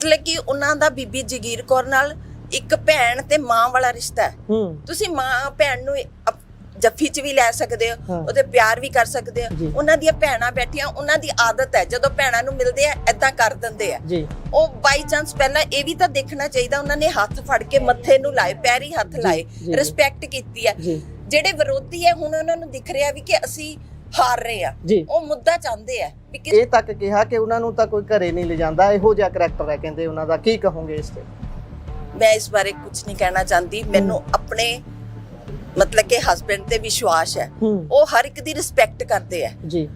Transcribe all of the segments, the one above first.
मतलब कि उन्हां दा बीबी जगीर कौर नाल एक भैन ते मां वाला रिश्ता है। तुसी मां भैन नूं जफ्फी च भी लै सकदे हो, ओहदे प्यार भी कर सकदे हो। उन्हां दी भैणां बैठियां, उन्हां दी आदत है जदों भैणां नूं मिलदे आ ऐदां कर दिंदे आ। ओ बाई चांस पहला ये भी तां देखना चाहिदा, उन्हां ने हत्थ फड़ के मत्थे नूं लाए, पैरी हत्थ लाए, रिस्पैक्ट कीती है। ਜਿਹੜੇ ਵਿਰੋਧੀ ਹੈ ਹੁਣ ਉਹਨਾਂ ਨੂੰ ਦਿਖ ਰਿਹਾ ਵੀ ਕਿ ਅਸੀਂ ਹਾਰ ਰਹੇ ਆ, ਉਹ ਮੁੱਦਾ ਚਾਹੁੰਦੇ ਆ ਵੀ ਇਹ ਤੱਕ ਕਿਹਾ ਕਿ ਉਹਨਾਂ ਨੂੰ ਤਾਂ ਕੋਈ ਘਰੇ ਨਹੀਂ ਲਿਜਾਂਦਾ, ਇਹੋ ਜਿਹਾ ਕਰੈਕਟਰ ਹੈ ਕਹਿੰਦੇ ਉਹਨਾਂ ਦਾ। ਕੀ ਕਹੋਗੇ ਇਸ ਤੇ? ਮੈਂ ਇਸ ਬਾਰੇ ਕੁਝ ਨਹੀਂ ਕਹਿਣਾ ਚਾਹੁੰਦੀ। ਮੈਨੂੰ ਆਪਣੇ ਮਤਲਬ ਕਿ ਹਸਬੈਂਡ ਤੇ ਵਿਸ਼ਵਾਸ ਹੈ, ਉਹ ਹਰ ਇੱਕ ਦੀ ਰਿਸਪੈਕਟ ਕਰਦੇ ਆ ਜੀ।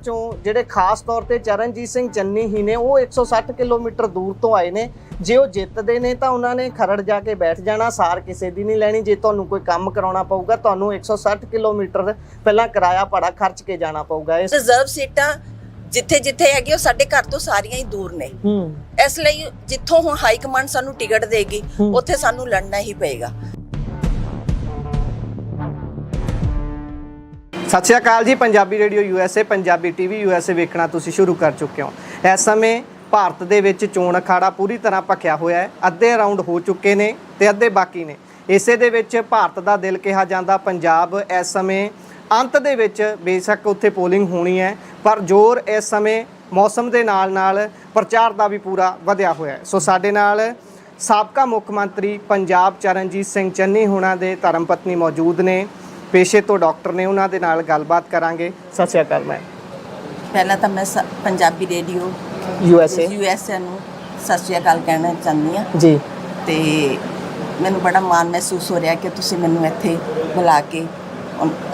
ਚੋਂ ਜਿਹੜੇ ਖਾਸ ਤੌਰ ਤੇ ਚਰਨਜੀਤ ਸਿੰਘ ਚੰਨੀ ਹੀ ਨੇ, ਉਹ 160 ਕਿਲੋਮੀਟਰ ਦੂਰ ਤੋਂ ਆਏ ਨੇ। ਜੇ ਉਹ ਜਿੱਤਦੇ ਨੇ ਤਾਂ ਉਹਨਾਂ ਨੇ ਖਰੜ ਜਾ ਕੇ ਬੈਠ ਜਾਣਾ, ਸਾਰ ਕਿਸੇ ਦੀ ਨਹੀਂ ਲੈਣੀ। ਜੇ ਤੁਹਾਨੂੰ ਕੋਈ ਕੰਮ ਕਰਾਉਣਾ ਪਊਗਾ ਤੁਹਾਨੂੰ 160 ਕਿਲੋਮੀਟਰ ਪਹਿਲਾਂ ਕਿਰਾਇਆ ਭਾੜਾ ਖਰਚ ਕੇ ਜਾਣਾ ਪਊਗਾ। ਇਸ ਰਿਜ਼ਰਵ ਸੀਟਾਂ ਜਿੱਥੇ ਜਿੱਥੇ ਹੈਗੀ ਉਹ ਸਾਡੇ ਘਰ ਤੋਂ ਸਾਰੀਆਂ ਹੀ ਦੂਰ ਨੇ, ਇਸ ਲਈ ਜਿੱਥੋਂ ਹੁਣ ਹਾਈ ਕਮਾਂਡ ਸਾਨੂੰ ਟਿਕਟ ਦੇਗੀ ਉੱਥੇ ਸਾਨੂੰ ਲੜਨਾ ਹੀ ਪਏਗਾ। ਸਤਿ ਸ਼੍ਰੀ ਅਕਾਲ ਜੀ। Punjabi radio USA, Punjabi TV USA ਵੇਖਣਾ ਤੁਸੀਂ ਸ਼ੁਰੂ ਕਰ ਚੁੱਕੇ ਹੋ। ਇਸ ਸਮੇਂ ਭਾਰਤ ਦੇ ਵਿੱਚ ਚੋਣ ਅਖਾੜਾ ਪੂਰੀ ਤਰ੍ਹਾਂ ਭਖਿਆ ਹੋਇਆ ਹੈ। ਅੱਧੇ ਰਾਊਂਡ ਹੋ ਚੁੱਕੇ ਨੇ ਤੇ ਅੱਧੇ ਬਾਕੀ ਨੇ। ਇਸੇ ਦੇ ਵਿੱਚ ਭਾਰਤ ਦਾ ਦਿਲ ਕਿਹਾ ਜਾਂਦਾ ਪੰਜਾਬ ਇਸ ਸਮੇਂ ਅੰਤ ਦੇ ਵਿੱਚ ਬੇਸ਼ੱਕ ਉੱਥੇ ਪੋਲਿੰਗ ਹੋਣੀ ਹੈ, ਪਰ ਜ਼ੋਰ ਇਸ ਸਮੇਂ ਮੌਸਮ ਦੇ ਨਾਲ ਪ੍ਰਚਾਰ ਦਾ ਵੀ ਪੂਰਾ ਵਧਿਆ ਹੋਇਆ ਹੈ। ਸੋ ਸਾਡੇ ਨਾਲ ਸਾਬਕਾ ਮੁੱਖ ਮੰਤਰੀ ਪੰਜਾਬ ਚਰਨਜੀਤ ਸਿੰਘ ਚੰਨੀ ਹੋਣਾ ਦੇ ਧਰਮ ਪਤਨੀ ਮੌਜੂਦ ਨੇ, ਪੇਸ਼ੇ ਤੋਂ ਡਾਕਟਰ ਨੇ। ਉਹਨਾਂ ਦੇ ਨਾਲ ਗੱਲਬਾਤ ਕਰਾਂਗੇ। ਸਤਿ ਸ਼੍ਰੀ ਅਕਾਲ ਮੈਮ। ਪਹਿਲਾਂ ਤਾਂ ਮੈਂ ਪੰਜਾਬੀ ਰੇਡੀਓ USA ਨੂੰ ਸਤਿ ਸ਼੍ਰੀ ਅਕਾਲ ਕਹਿਣਾ ਚਾਹੁੰਦੀ ਹਾਂ ਜੀ। ਤੇ ਮੈਨੂੰ ਬੜਾ ਮਾਣ ਮਹਿਸੂਸ ਹੋ ਰਿਹਾ ਕਿ ਤੁਸੀਂ ਮੈਨੂੰ ਇੱਥੇ ਬੁਲਾ ਕੇ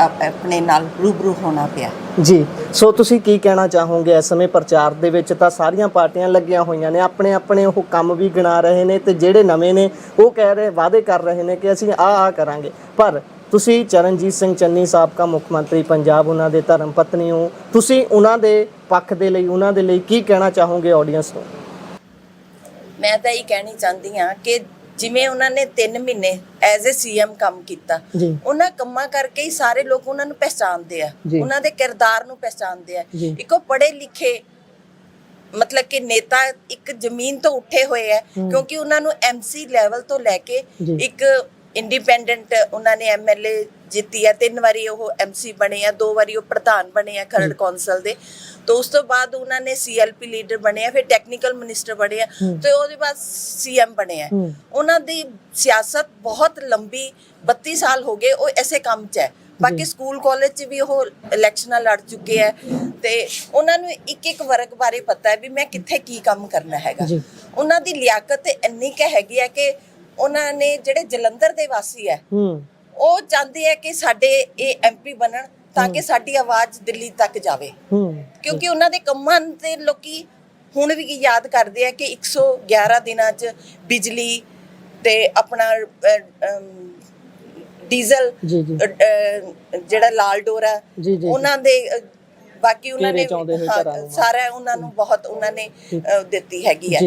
ਆਪਣੇ ਨਾਲ ਰੂਬਰੂ ਹੋਣਾ ਪਿਆ ਜੀ। ਸੋ ਤੁਸੀਂ ਕੀ ਕਹਿਣਾ ਚਾਹੋਗੇ ਇਸ ਸਮੇਂ ਪ੍ਰਚਾਰ ਦੇ ਵਿੱਚ? ਤਾਂ ਸਾਰੀਆਂ ਪਾਰਟੀਆਂ ਲੱਗੀਆਂ ਹੋਈਆਂ ਨੇ, ਆਪਣੇ ਆਪਣੇ ਉਹ ਕੰਮ ਵੀ ਗਿਣਾ ਰਹੇ ਨੇ, ਤੇ ਜਿਹੜੇ ਨਵੇਂ ਨੇ ਉਹ ਕਹਿ ਰਹੇ, ਵਾਅਦੇ ਕਰ ਰਹੇ ਨੇ ਕਿ ਅਸੀਂ ਆਹ ਕਰਾਂਗੇ। ਪਰ ਤੁਸੀਂ ਚਰਨਜੀਤ ਸਿੰਘ ਚੰਨੀ ਸਾਬਕਾ ਮੁੱਖ ਮੰਤਰੀ ਪੰਜਾਬ, ਉਹਨਾਂ ਦੇ ਧਰਮ ਪਤਨੀ ਹੋ, ਤੁਸੀਂ ਉਹਨਾਂ ਦੇ ਪੱਖ ਦੇ ਲਈ, ਉਹਨਾਂ ਦੇ ਲਈ ਕੀ ਕਹਿਣਾ ਚਾਹੋਗੇ ਆਡੀਅנס ਨੂੰ? ਮੈਂ ਤਾਂ ਇਹ ਕਹਿਣੀ ਚਾਹੁੰਦੀ ਹਾਂ ਕਿ ਜਿਵੇਂ ਉਹਨਾਂ ਨੇ 3 ਮਹੀਨੇ ਐਜ਼ ਅ CM ਕੰਮ ਕੀਤਾ, ਉਹਨਾਂ ਕੰਮਾਂ ਕਰਕੇ ਹੀ ਸਾਰੇ ਲੋਕ ਉਹਨਾਂ ਨੂੰ ਪਹਿਚਾਣਦੇ ਆ, ਉਹਨਾਂ ਦੇ ਕਿਰਦਾਰ ਨੂੰ ਪਹਿਚਾਣਦੇ ਆ। ਇੱਕੋ ਪੜ੍ਹੇ ਲਿਖੇ ਮਤਲਬ ਕਿ ਨੇਤਾ ਇੱਕ ਜ਼ਮੀਨ ਤੋਂ ਉੱਠੇ ਹੋਏ ਆ, ਕਿਉਂਕਿ ਉਹਨਾਂ ਨੂੰ MC ਲੈਵਲ ਤੋਂ ਲੈ ਕੇ ਇੱਕ ਇੰਡੀਪੈਂਡੈਂਟ ਉਹਨਾਂ ਨੇ MLA ਜਿੱਤੀ ਹੈ, 3 ਵਾਰੀ ਉਹ MC ਬਣੇ ਆ, 2 ਵਾਰੀ ਉਹ ਪ੍ਰਧਾਨ ਬਣੇ ਆ ਖਰੜ ਕੌਂਸਲ ਦੇ। तो उस तो बाद उन्होंने CLP लीडर बने आ, फिर टैक्नीकल मिनिस्टर बने आ, तो उसके बाद CM बने आ। उन्होंने सियासत बहुत लंबी 32 साल हो गए वो ऐसे काम च है। बाकी स्कूल कॉलेज च भी वो इलैक्शनां लड़ चुके हैं, तो उन्होंने एक वर्ग बारे पता है भी मैं कित्थे की काम करना हैगा। उन्हों की लियाकत इन्नी क हैगी है कि उन्होंने जिहड़े जलंधर दे वासी है वो चाहते हैं कि साडे ये MP बनन ताकि साडी आवाज़ दिल्ली तक जावे, क्योंकि उन्हां दे कम्मां ते लोकी हुण भी याद करदे आ कि 111 दिनां च बिजली ते अपना डीजल जिहड़ा लाल डोरा उन्हां दे, बाकी उन्होंने सारा उन्होंने बहुत उन्होंने दित्ती हैगी है।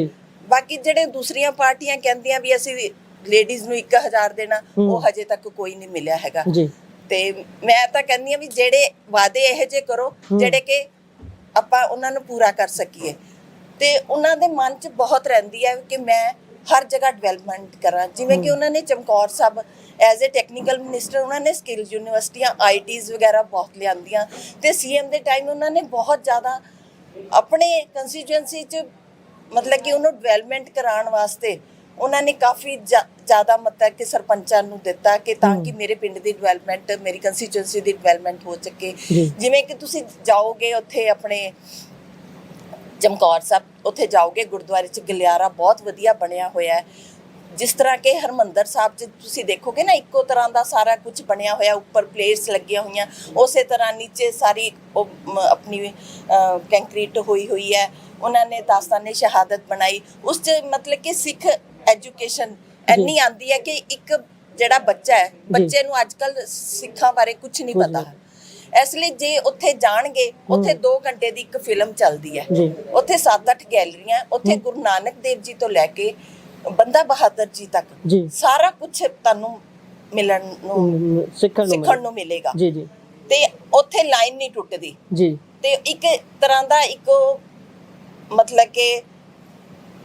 बाकी जिहड़े दूसरियां पार्टियां कहंदियां भी असीं लेडीज़ नूं 1000 देना, वो हजे तक कोई नहीं मिलिया हैगा। ਤੇ ਮੈਂ ਤਾਂ ਕਹਿੰਦੀ ਆ ਵੀ ਜਿਹੜੇ ਵਾਅਦੇ ਇਹੋ ਜਿਹੇ ਕਰੋ ਜਿਹੜੇ ਕਿ ਆਪਾਂ ਉਹਨਾਂ ਨੂੰ ਪੂਰਾ ਕਰ ਸਕੀਏ। ਤੇ ਉਹਨਾਂ ਦੇ ਮਨ 'ਚ ਬਹੁਤ ਰਹਿੰਦੀ ਹੈ ਕਿ ਮੈਂ ਹਰ ਜਗ੍ਹਾ ਡਿਵੈਲਪਮੈਂਟ ਕਰਾਂ। ਜਿਵੇਂ ਕਿ ਉਹਨਾਂ ਨੇ Chamkaur Sahib as a technical minister ਉਹਨਾਂ ਨੇ ਸਕਿੱਲਸ ਯੂਨੀਵਰਸਿਟੀਆਂ ITs ਵਗੈਰਾ ਬਹੁਤ ਲਿਆਂਦੀਆਂ, ਤੇ CM ਦੇ ਟਾਈਮ ਉਹਨਾਂ ਨੇ ਬਹੁਤ ਜ਼ਿਆਦਾ ਆਪਣੇ ਕੰਸਟੀਚੁਐਂਸੀ 'ਚ ਮਤਲਬ ਕਿ ਉਹਨੂੰ ਡਿਵੈਲਪਮੈਂਟ ਕਰਾਉਣ ਵਾਸਤੇ ਉਹਨਾਂ ਨੇ ਕਾਫੀ ਜ਼ਿਆਦਾ ਮਤਲਬ ਕਿ ਸਰਪੰਚਾਂ ਨੂੰ ਦਿੱਤਾ ਕਿ ਤਾਂ ਕਿ ਮੇਰੇ ਪਿੰਡ ਦੀ ਡਿਵੈਲਪਮੈਂਟ, ਮੇਰੀ ਕੰਸਟੀਚੁਐਂਸੀ ਦੀ ਡਿਵੈਲਪਮੈਂਟ ਹੋ ਸਕੇ। ਜਿਵੇਂ ਕਿ ਤੁਸੀਂ ਜਾਓਗੇ ਉੱਥੇ ਆਪਣੇ ਚਮਕੌਰ ਸਾਹਿਬ, ਉੱਥੇ ਜਾਓਗੇ ਗੁਰਦੁਆਰੇ 'ਚ ਗਲਿਆਰਾ ਬਹੁਤ ਵਧੀਆ ਬਣਿਆ ਹੋਇਆ ਹੈ। ਜਿਸ ਤਰ੍ਹਾਂ ਕਿ ਹਰਮੰਦਰ ਸਾਹਿਬ 'ਚ ਤੁਸੀਂ ਦੇਖੋਗੇ ਨਾ ਇੱਕੋ ਤਰ੍ਹਾਂ ਦਾ ਸਾਰਾ ਕੁਝ ਬਣਿਆ ਹੋਇਆ, ਉੱਪਰ ਪਲੇਟਸ ਲੱਗੀਆਂ ਹੋਈਆਂ, ਉਸੇ ਤਰ੍ਹਾਂ ਨੀਚੇ ਸਾਰੀ ਆਪਣੀ ਕੰਕਰੀਟ ਹੋਈ ਹੈ। ਉਹਨਾਂ ਨੇ ਦਾਸਤਾਨੇ ਸ਼ਹਾਦਤ ਬਣਾਈ, ਉਸ 'ਚ ਮਤਲਬ ਕਿ ਸਿੱਖ ਐਜੂਕੇਸ਼ਨ ਇੰਨੀ ਆਉਂਦੀ ਹੈ ਕਿ ਇੱਕ ਜਿਹੜਾ ਬੱਚਾ ਹੈ, ਬੱਚੇ ਨੂੰ ਅੱਜ ਕੱਲ੍ਹ ਸਿੱਖਾਂ ਬਾਰੇ ਕੁਝ ਨਹੀਂ ਪਤਾ। ਇਸ ਲਈ ਜੇ ਉੱਥੇ ਜਾਣਗੇ, ਉੱਥੇ 2 ਘੰਟੇ ਦੀ ਇੱਕ ਫਿਲਮ ਚੱਲਦੀ ਹੈ, ਉੱਥੇ 7-8 ਗੈਲਰੀਆਂ, ਉੱਥੇ ਗੁਰੂ ਨਾਨਕ ਦੇਵ ਜੀ ਤੋਂ ਲੈ ਕੇ ਬੰਦਾ ਬਹਾਦਰ ਜੀ ਤੱਕ ਸਾਰਾ ਕੁਝ ਤੁਹਾਨੂੰ ਮਿਲਣ ਨੂੰ ਸਿੱਖਣ ਨੂੰ ਮਿਲੇਗਾ। ਤੇ ਉੱਥੇ ਲਾਈਨ ਨਹੀਂ ਟੁੱਟਦੀ। ਤੇ ਇੱਕ ਤਰ੍ਹਾਂ ਦਾ ਇੱਕ ਮਤਲਬ ਕਿ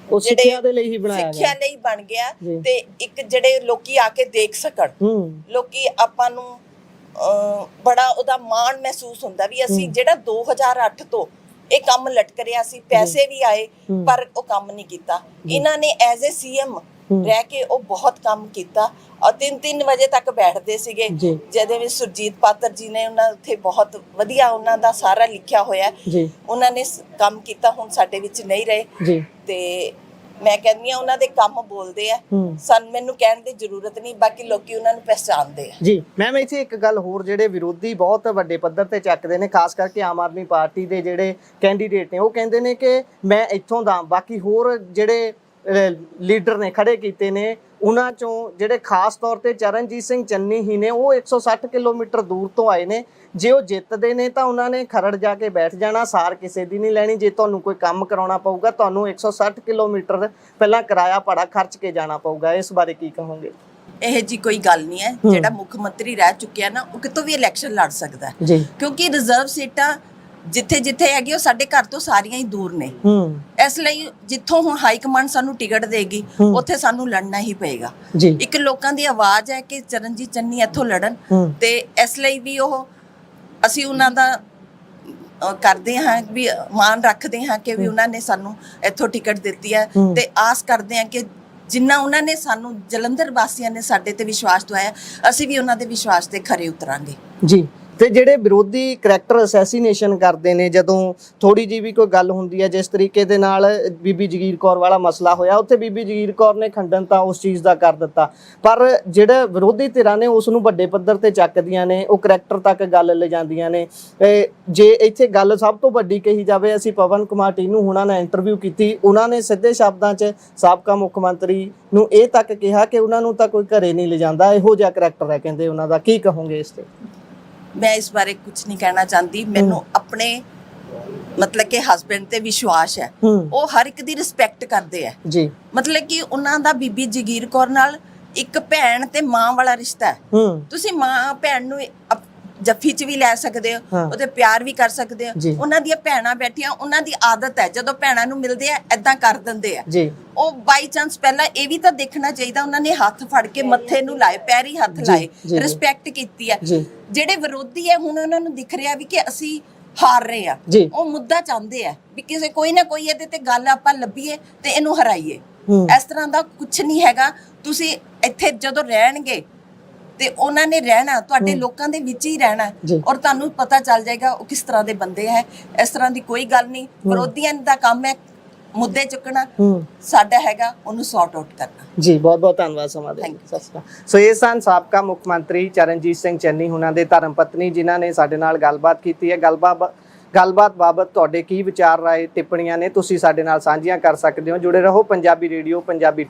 ਉਹ ਸਿੱਖਿਆ ਦੇ ਲਈ ਹੀ ਬਣਾਇਆ ਸਿੱਖਿਆ ਲਈ ਬਣ ਗਿਆ ਤੇ ਇੱਕ ਜਿਹੜੇ ਲੋਕੀ ਆ ਕੇ ਦੇਖ ਸਕਣ, ਲੋਕੀ ਆਪਾਂ ਨੂੰ ਬੜਾ ਉਹਦਾ ਮਾਣ ਮਹਿਸੂਸ ਹੁੰਦਾ ਵੀ ਅਸੀਂ ਜਿਹੜਾ 2008 ਤੋਂ ਇਹ ਕੰਮ ਲਟਕ ਰਿਹਾ ਸੀ, ਪੈਸੇ ਵੀ ਆਏ ਪਰ ਉਹ ਕੰਮ ਨਹੀਂ ਕੀਤਾ। ਇਹਨਾਂ ਨੇ ਐਜ਼ ਏ ਸੀਐਮ ਰਹਿ ਕੇ ਉਹ ਬਹੁਤ ਕੰਮ ਕੀਤਾ ਔਰ 3-3 ਵਜੇ ਤੱਕ ਬੈਠਦੇ ਸੀਗੇ, ਜਿਹਦੇ ਵਿੱਚ ਸੁਰਜੀਤ ਪਾਤਰ ਜੀ ਨੇ ਉਹਨਾਂ ਉੱਥੇ ਬਹੁਤ ਵਧੀਆ ਉਹਨਾਂ ਦਾ ਸਾਰਾ ਲਿਖਿਆ ਹੋਇਆ, ਉਹਨਾਂ ਨੇ ਕੰਮ ਕੀਤਾ। ਹੁਣ ਸਾਡੇ ਵਿੱਚ ਨਹੀਂ ਰਹੇ ਤੇ ਮੈਂ ਕਹਿੰਦੀ ਆ ਉਹਨਾਂ ਦੇ ਕੰਮ ਬੋਲਦੇ ਆ, ਮੈਨੂੰ ਕਹਿਣ ਦੀ ਜ਼ਰੂਰਤ ਨਹੀਂ, ਬਾਕੀ ਲੋਕੀ ਉਹਨਾਂ ਨੂੰ ਪਹਿਚਾਣਦੇ ਆ। ਜੀ ਮੈਮ, ਇੱਥੇ ਇੱਕ ਗੱਲ ਹੋਰ, ਜਿਹੜੇ ਵਿਰੋਧੀ ਬਹੁਤ ਵੱਡੇ ਪੱਧਰ ਤੇ ਚੱਕਦੇ ਨੇ, ਖਾਸ ਕਰਕੇ ਆਮ ਆਦਮੀ ਪਾਰਟੀ ਦੇ ਜਿਹੜੇ ਕੈਂਡੀਡੇਟ ਨੇ, ਉਹ ਕਹਿੰਦੇ ਨੇ ਕਿ ਮੈਂ ਇੱਥੋਂ ਦਾ, ਬਾਕੀ ਹੋਰ ਜਿਹੜੇ ਲੀਡਰ ਨੇ ਖੜੇ ਕੀਤੇ ਨੇ ਉਹਨਾਂ ਚੋਂ ਜਿਹੜੇ ਖਾਸ ਤੌਰ ਤੇ ਚਰਨਜੀਤ ਸਿੰਘ ਚੰਨੀ ਹੀ ਨੇ, ਉਹ 160 ਕਿਲੋਮੀਟਰ ਦੂਰ ਤੋਂ ਆਏ ਨੇ। ਜੇ ਉਹ ਜਿੱਤਦੇ ਨੇ ਤਾਂ ਉਹਨਾਂ ਨੇ ਖਰੜ ਜਾ ਕੇ ਬੈਠ ਜਾਣਾ, ਸਾਰ ਕਿਸੇ ਦੀ ਨਹੀਂ ਲੈਣੀ। ਜੇ ਤੁਹਾਨੂੰ ਕੋਈ ਕੰਮ ਕਰਾਉਣਾ ਪਊਗਾ ਤੁਹਾਨੂੰ 160 ਕਿਲੋਮੀਟਰ ਪਹਿਲਾਂ ਕਿਰਾਇਆ ਭਾੜਾ ਖਰਚ ਕੇ ਜਾਣਾ ਪਊਗਾ। ਇਸ ਬਾਰੇ ਕੀ ਕਹੋਗੇ? ਇਹ ਜੀ ਕੋਈ ਗੱਲ ਨਹੀਂ ਹੈ। ਜਿਹੜਾ ਮੁੱਖ ਮੰਤਰੀ ਰਹਿ ਚੁੱਕਿਆ ਨਾ, ਉਹ ਕਿਤੋਂ ਵੀ ਇਲੈਕਸ਼ਨ ਲੜ ਸਕਦਾ, ਕਿਉਂਕਿ ਰਿਜ਼ਰਵ ਸੀਟਾਂ ਜਿੱਥੇ ਜਿੱਥੇ ਹੈਗੀ ਉਹ ਸਾਡੇ ਘਰ ਤੋਂ ਸਾਰੀਆਂ ਹੀ ਦੂਰ ਨੇ। ਇਸ ਲਈ ਜਿੱਥੋਂ ਹੁਣ ਹਾਈ ਕਮਾਂਡ ਸਾਨੂੰ ਟਿਕਟ ਦੇਗੀ ਉੱਥੇ ਸਾਨੂੰ ਲੜਨਾ ਹੀ ਪਏਗਾ। ਇੱਕ ਲੋਕਾਂ ਦੀ ਆਵਾਜ਼ ਹੈ ਕਿ ਚਰਨਜੀਤ ਚੰਨੀ ਇੱਥੋਂ ਲੜਨ, ਤੇ ਇਸ ਲਈ ਵੀ ਉਹ ਅਸੀਂ ਉਹਨਾਂ ਦਾ ਕਰਦੇ ਹਾਂ ਵੀ ਮਾਣ ਰੱਖਦੇ ਹਾਂ ਕਿ ਵੀ ਉਹਨਾਂ ਨੇ ਸਾਨੂੰ ਇੱਥੋਂ ਟਿਕਟ ਦਿੱਤੀ ਹੈ, ਤੇ ਆਸ ਕਰਦੇ ਹਾਂ ਕਿ ਜਿੰਨਾ ਉਹਨਾਂ ਨੇ ਸਾਨੂੰ ਜਲੰਧਰ ਵਾਸੀਆਂ ਨੇ ਸਾਡੇ ਤੇ ਵਿਸ਼ਵਾਸ ਦਵਾਇਆ, ਅਸੀਂ ਵੀ ਉਹਨਾਂ ਦੇ ਵਿਸ਼ਵਾਸ ਤੇ ਖਰੇ ਉਤਰਾਂਗੇ। ਜੀ, ਤੇ ਜਿਹੜੇ ਵਿਰੋਧੀ ਕਰੈਕਟਰ ਅਸੈਸੀਨੇਸ਼ਨ ਕਰਦੇ ਨੇ, ਜਦੋਂ ਥੋੜੀ ਜੀ ਵੀ ਕੋਈ ਗੱਲ ਹੁੰਦੀ ਹੈ, ਜਿਸ ਤਰੀਕੇ ਦੇ ਨਾਲ ਬੀਬੀ ਜਗੀਰ ਕੌਰ ਵਾਲਾ ਮਸਲਾ ਹੋਇਆ, ਉੱਥੇ ਬੀਬੀ ਜਗੀਰ ਕੌਰ ਨੇ ਖੰਡਨ ਤਾਂ ਉਸ ਚੀਜ਼ ਦਾ ਕਰ ਦਿੱਤਾ, ਪਰ ਜਿਹੜੇ ਵਿਰੋਧੀ ਧਿਰਾਂ ਨੇ ਉਸ ਨੂੰ ਵੱਡੇ ਪੱਧਰ ਤੇ ਚੱਕਦੀਆਂ ਨੇ, ਉਹ ਕਰੈਕਟਰ ਤੱਕ ਗੱਲ ਲੈ ਜਾਂਦੀਆਂ ਨੇ। ਜੇ ਇੱਥੇ ਗੱਲ ਸਭ ਤੋਂ ਵੱਡੀ ਕਹੀ ਜਾਵੇ, ਅਸੀਂ ਪਵਨ ਕੁਮਾਰ ਟੀਨੂ ਹੁਣਾਂ ਨਾਲ ਇੰਟਰਵਿਊ ਕੀਤੀ, ਉਹਨਾਂ ਨੇ ਸਿੱਧੇ ਸ਼ਬਦਾਂ 'ਚ ਸਾਬਕਾ ਮੁੱਖ ਮੰਤਰੀ ਨੂੰ ਇਹ ਤੱਕ ਕਿਹਾ ਕਿ ਉਹਨਾਂ ਨੂੰ ਤਾਂ ਕੋਈ ਘਰੇ ਨਹੀਂ ਲਿਜਾਂਦਾ, ਇਹੋ ਜਿਹਾ ਕਰੈਕਟਰ ਹੈ ਕਹਿੰਦੇ ਉਹਨਾਂ ਦਾ। ਕੀ ਕਹੋਗੇ ਇਸ ਤੇ? ਮੈਂ ਇਸ ਬਾਰੇ ਕੁਝ ਨਹੀਂ ਕਹਿਣਾ ਚਾਹੁੰਦੀ। ਮੈਨੂੰ ਆਪਣੇ ਮਤਲਬ ਕਿ ਹਸਬੈਂਡ ਤੇ ਵਿਸ਼ਵਾਸ ਹੈ, ਉਹ ਹਰ ਇੱਕ ਦੀ ਰਿਸਪੈਕਟ ਕਰਦੇ ਆ ਜੀ। ਮਤਲਬ ਕਿ ਉਹਨਾਂ ਦਾ ਬੀਬੀ ਜਗੀਰ ਕੌਰ ਨਾਲ ਇੱਕ ਭੈਣ ਤੇ ਮਾਂ ਵਾਲਾ ਰਿਸ਼ਤਾ ਹੈ। ਤੁਸੀਂ ਮਾਂ ਭੈਣ ਨੂੰ ਜੱਫੀ 'ਚ ਵੀ ਲੈ ਸਕਦੇ ਹੋ, ਉਹਦੇ ਪਿਆਰ ਵੀ ਕਰ ਸਕਦੇ ਹੋ। ਉਹਨਾਂ ਦੀਆਂ ਭੈਣਾਂ ਬੈਠੀਆਂ, ਉਹਨਾਂ ਦੀ ਆਦਤ ਹੈ ਜਦੋਂ ਭੈਣਾਂ ਨੂੰ ਮਿਲਦੇ ਆ ਏਦਾਂ ਕਰ ਦਿੰਦੇ ਆ। ਉਹ ਬਾਈ ਚਾਂਸ ਪਹਿਲਾਂ ਇਹ ਵੀ ਤਾਂ ਦੇਖਣਾ ਚਾਹੀਦਾ, ਉਹਨਾਂ ਨੇ ਹੱਥ ਫੜ ਕੇ ਮੱਥੇ ਨੂੰ ਲਾਏ, ਪੈਰੀ ਹੱਥ ਲਾਏ, ਰਿਸਪੈਕਟ ਕੀਤੀ ਹੈ। ਜਿਹੜੇ ਵਿਰੋਧੀ ਹੈ ਹੁਣ ਉਹਨਾਂ ਨੂੰ ਦਿਖ ਰਿਹਾ ਵੀ ਕਿ ਅਸੀਂ ਹਾਰ ਰਹੇ ਆ, ਉਹ ਮੁੱਦਾ ਚਾਹੁੰਦੇ ਆ ਵੀ ਕਿਸੇ ਕੋਈ ਨਾ ਕੋਈ ਇਹਦੇ ਤੇ ਗੱਲ ਆਪਾਂ ਲੱਭੀਏ ਤੇ ਇਹਨੂੰ ਹਰਾਈਏ। ਇਸ ਤਰ੍ਹਾਂ ਦਾ ਕੁਝ ਨਹੀਂ ਹੈਗਾ। ਤੁਸੀਂ ਇੱਥੇ ਜਦੋਂ ਰਹਿਣਗੇ ਤੇ ਉਹਨਾਂ ਨੇ ਰਹਿਣਾ, ਤੁਹਾਡੇ ਲੋਕਾਂ ਦੇ ਵਿੱਚ ਹੀ ਰਹਿਣਾ, ਔਰ ਤੁਹਾਨੂੰ ਪਤਾ ਚੱਲ ਜਾਏਗਾ ਉਹ ਕਿਸ ਤਰ੍ਹਾਂ ਦੇ ਬੰਦੇ ਹੈ। ਇਸ ਤਰ੍ਹਾਂ ਦੀ ਕੋਈ ਗੱਲ ਨਹੀਂ। ਵਿਰੋਧੀਆਂ ਦਾ ਕੰਮ ਹੈ ਮੁੱਦੇ ਚੁੱਕਣਾ, ਸਾਡਾ ਹੈਗਾ ਉਹਨੂੰ ਸੌਰਟ ਆਊਟ ਕਰਨਾ। ਜੀ, ਬਹੁਤ ਬਹੁਤ ਧੰਨਵਾਦ ਸਮਾਂ ਦੇਣ ਲਈ। ਸਤਿ ਸ਼੍ਰੀ ਅਕਾਲ। ਸੋ ਇਹ ਸਨ ਸਾਬਕਾ ਮੁੱਖ ਮੰਤਰੀ ਚਰਨਜੀਤ ਸਿੰਘ ਚੰਨੀ ਹੁਣਾਂ ਦੇ ਧਰਮ ਪਤਨੀ, ਜਿਨ੍ਹਾਂ ਨੇ ਸਾਡੇ ਨਾਲ ਗੱਲਬਾਤ ਕੀਤੀ ਹੈ। ਗੱਲਬਾਤ ਬਾਬਤ ਤੁਹਾਡੇ ਕੀ ਵਿਚਾਰ, ਰਾਏ, ਟਿੱਪਣੀਆਂ ਨੇ, ਤੁਸੀਂ ਸਾਡੇ ਨਾਲ ਸਾਂਝੀਆਂ ਕਰ ਸਕਦੇ ਹੋ। ਜੁੜੇ ਰਹੋ ਪੰਜਾਬੀ ਰੇਡੀਓ, ਪੰਜਾਬੀ